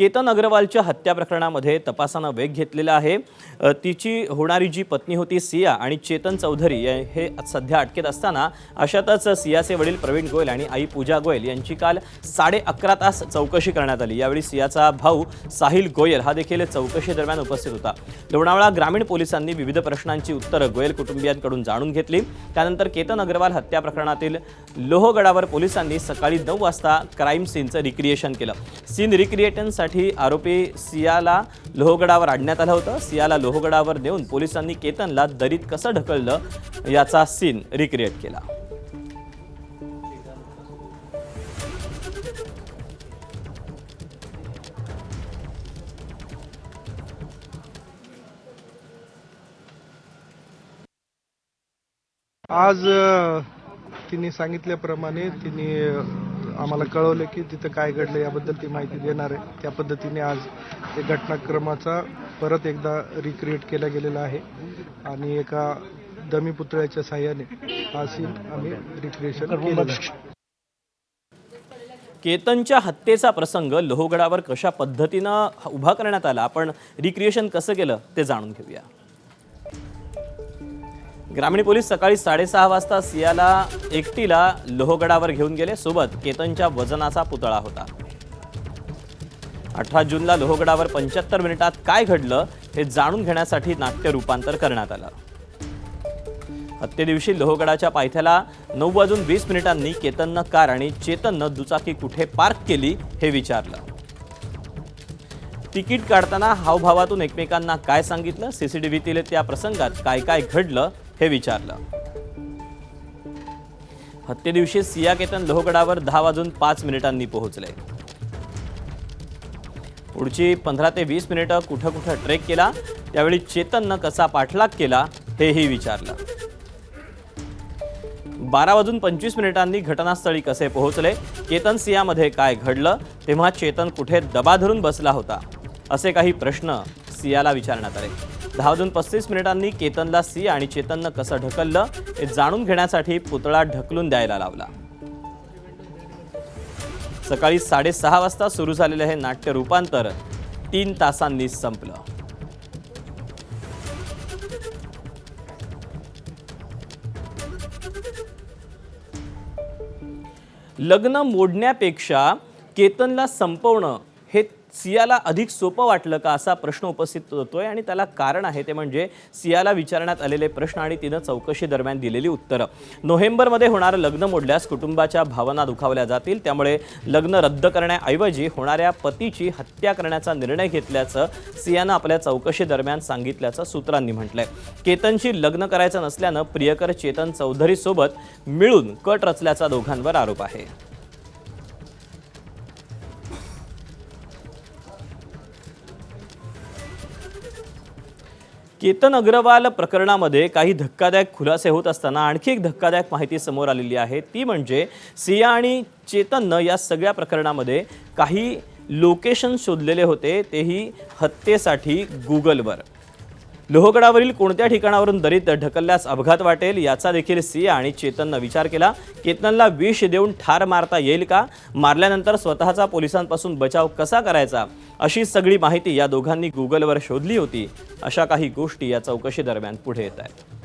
केतन अग्रवालच्या हत्या प्रकरणामध्ये तपासानं वेग घेतलेला आहे। तिची होणारी जी पत्नी होती सिया आणि चेतन चौधरी हे सध्या अटकेत असताना अशातच सियाचे वडील प्रवीण गोयल आणि आई पूजा गोयल यांची काल 11.5 तास चौकशी करण्यात आली। यावेळी सियाचा भाऊ साहिल गोयल हा देखील चौकशी दरम्यान उपस्थित होता। लोणावळा ग्रामीण पोलिसांनी विविध प्रश्नांची उत्तरं गोयल कुटुंबियांकडून जाणून घेतली। त्यानंतर केतन अग्रवाल हत्या प्रकरणातील लोहगडावर पोलिसांनी सकाळी 9 वाजता क्राइम सीनचं रिक्रिएशन केलं। सीन रिक्रिएशनसाठी आरोपी सियाला लोहगडावर आणण्यात आलं होतं। सियाला लोहगडावर नेऊन पोलिसांनी केतनला दरीत कसं ढकललं याचा सीन रिक्रिएट केला। आज तिने सांगितल्याप्रमाणे तिने आम्हाला कळवलं की तिथं काय घडलं याबद्दल ती माहिती देणार आहे। त्या पद्धतीने आज एक घटनाक्रमाचा परत एकदा रिक्रिएट केला गेलेला आहे आणि एका दमी पुतळ्याच्या साहाय्याने हा सीन आम्ही रिक्रिएशन केलेलं आहे। केतनच्या हत्येचा प्रसंग लोहगडावर कशा पद्धतीनं उभा करण्यात आला, आपण रिक्रिएशन कसं केलं ते जाणून घेऊया। ग्रामीण पोलीस सकाळी 6:30 वाजता सियाला एकटीला लोहगडावर घेऊन गेले। सोबत केतनच्या वजनाचा पुतळा होता। 18 जूनला लोहगडावर 75 मिनिटात काय घडलं हे जाणून घेण्यासाठी नाट्य रूपांतर करण्यात आलं। हत्येदिवशी लोहगडाच्या पायथ्याला 9:20 केतननं कार आणि चेतननं दुचाकी कुठे पार्क केली हे विचारलं। तिकीट काढताना हावभावातून एकमेकांना काय सांगितलं, सीसीटीव्हीतील त्या प्रसंगात काय काय घडलं हे विचारलं। हत्येदिवशी सिया केतन लोहगडावर 10:05 पोहोचले। पुढची 15 ते 20 मिनिटं कुठं ट्रेक केला, त्यावेळी चेतननं कसा पाठलाग केला हेही विचारलं। 12:25 घटनास्थळी कसे पोहोचले, केतन सियामध्ये काय घडलं, तेव्हा चेतन कुठे दबा धरून बसला होता, असे काही प्रश्न सियाला विचारण्यात आले। 10:35 केतनला सिया आणि चेतननं कसं ढकललं हे जाणून घेण्यासाठी पुतळा ढकलून द्यायला लावला। सकाळी 6:30 वाजता सुरू झालेलं हे नाट्य रूपांतर 3 तासांनी संपलं। लग्न मोडण्यापेक्षा केतनला संपवणं हे सियाला अधिक सोपं वाटलं का, असा प्रश्न उपस्थित होतोय आणि त्याला कारण आहे ते म्हणजे सियाला विचारण्यात आलेले प्रश्न आणि तिनं चौकशी दरम्यान दिलेली उत्तरं। नोव्हेंबरमध्ये होणारं लग्न मोडल्यास कुटुंबाच्या भावना दुखावल्या जातील, त्यामुळे लग्न रद्द करण्याऐवजी होणाऱ्या पतीची हत्या करण्याचा निर्णय घेतल्याचं सियानं आपल्या चौकशी दरम्यान सांगितल्याचं सूत्रांनी म्हटलंय। केतनशी लग्न करायचं नसल्यानं प्रियकर चेतन चौधरी सोबत मिळून कट रचल्याचा दोघांवर आरोप आहे। केतन अग्रवाल प्रकरणामध्ये काही धक्कादायक खुलासे होत असताना आणखी एक धक्कादायक माहिती समोर आलेली आहे। ती म्हणजे सिया आणि चेतननं या सगळ्या प्रकरणामध्ये काही लोकेशन शोधलेले होते, तेही हत्येसाठी गुगलवर। लोहगडावरील कोणत्या ठिकाणावरून दरीत ढकलल्यास अपघात वाटेल याचा देखील सिया आणि चेतननं विचार केला। केतनला विष देऊन ठार मारता येईल का, मारल्यानंतर स्वतःचा पोलिसांपासून बचाव कसा करायचा, अशी सगळी माहिती या दोघांनी गुगलवर शोधली होती। अशा काही गोष्टी या चौकशी दरम्यान पुढे येत आहेत।